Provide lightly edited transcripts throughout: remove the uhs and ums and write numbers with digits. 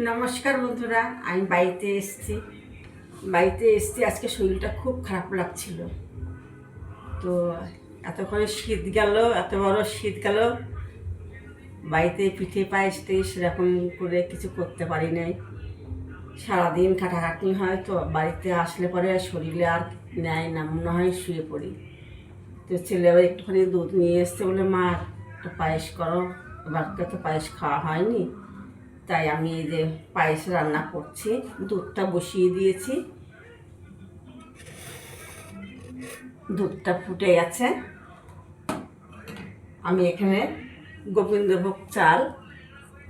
নমস্কার বন্ধুরা, আমি বাড়িতে এসেছি। আজকে শরীরটা খুব খারাপ লাগছিল। তো এতক্ষণে শীত গেল, এত বড় শীত গেল, বাড়িতে পিঠে পায়েস সেরকম করে কিছু করতে পারি নাই। সারাদিন খাটাখাটনি হয়, তো বাড়িতে আসলে পরে শরীরে আর নেয় না, মনে হয় শুয়ে পড়ি। তো ছেলে আবার একটুখানি দুধ নিয়ে এসছে, বলে মা একটা পায়েস করো, এবারকে তো পায়েস খাওয়া হয়নি। তাই আমি এই যে পায়েস রান্না করছি, দুধটা বসিয়ে দিয়েছি, দুধটা ফুটে গেছে। আমি এখানে গোবিন্দভোগ চাল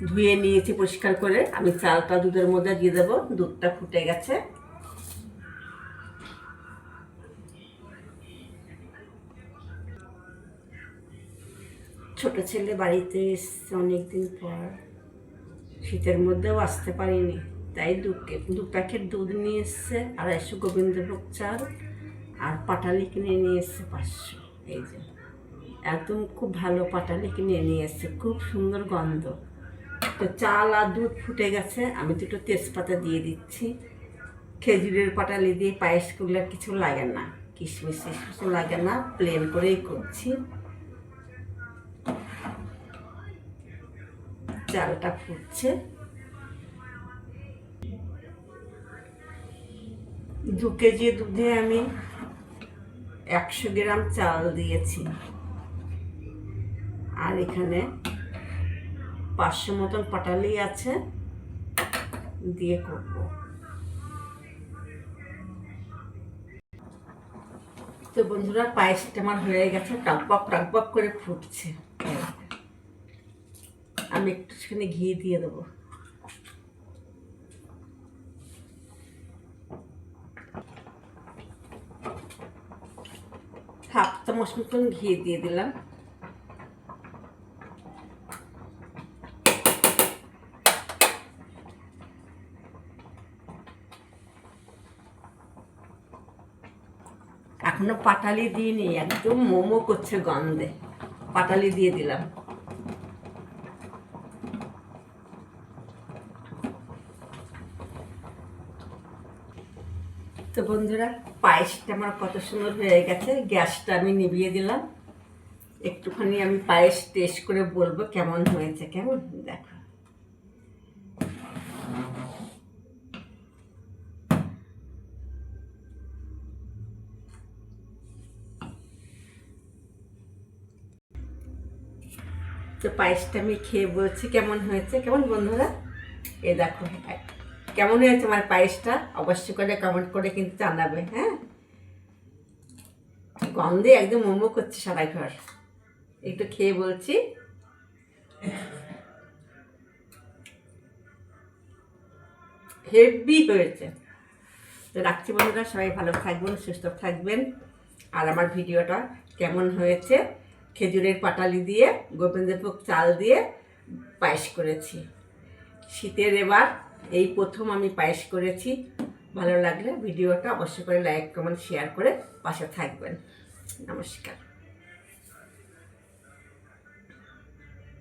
ধুয়ে নিয়েছি পরিষ্কার করে, আমি চালটা দুধের মধ্যে দিয়ে দেবো। দুধটা ফুটে গেছে। ছোট ছেলে বাড়িতে এসছে অনেকদিন পর, শীতের মধ্যেও আসতে পারিনি, তাই দু প্যাকেট দুধ নিয়ে এসছে, 250 গোবিন্দভোগ চাল, আর পাটালি কিনে নিয়ে এসছে 500। এই যে একদম খুব ভালো পাটালি কিনে নিয়ে এসছে, খুব সুন্দর গন্ধ। তো চাল আর দুধ ফুটে গেছে, আমি দুটো তেজপাতা দিয়ে দিচ্ছি। খেজুরের পাটালি দিয়ে পায়েস করলে কিছু লাগে না, কিশমিশ কিছু লাগে না, প্লেন করেই করছি। চালটা ফুটছে। 2 কেজি দুধে আমি 100 গ্রাম চাল দিয়েছি, আর এখানে 500 মতন পাটালি আছে, দিয়ে করব। তো বন্ধুরা, পায়েসটা আমার হয়ে গেছে, টকবক করে ফুটছে। আমি একটুখানি ঘি দিয়ে দেবো। হাফ চামচ মতন ঘি দিয়ে দিলাম। এখনো পাটালি দিইনি, একদম মোমো করছে গন্ধে, পাটালি দিয়ে দিলাম। তো বন্ধুরা, পায়েসটা আমার কত সুন্দর হয়ে গেছে। গ্যাসটা আমি নিভিয়ে দিলাম। একটুখানি আমি পায়েস টেস্ট করে বলবো কেমন হয়েছে। কেমন দেখো, তো পায়েসটা আমি খেয়ে বলছি কেমন হয়েছে। কেমন বন্ধুরা, এ দেখো কেমন হয়েছে আমার পায়েসটা, অবশ্যই করে কমেন্ট করে কিন্তু জানাবে। হ্যাঁ, গন্ধে একদম মোমো করছে সারা ঘর। একটু খেয়ে বলছি। হেভি হয়েছে। তো রাখছি বন্ধুরা, সবাই ভালো থাকবেন, সুস্থ থাকবেন। আর আমার ভিডিওটা কেমন হয়েছে, খেজুরের পাটালি দিয়ে গোবিন্দভোগ চাল দিয়ে পায়েস করেছি শীতের। এবার এই প্রথম আমি পায়েস করেছি। ভালো লাগলে ভিডিওটা অবশ্যই করে লাইক কমেন্ট শেয়ার করে পাশে থাকবেন। নমস্কার।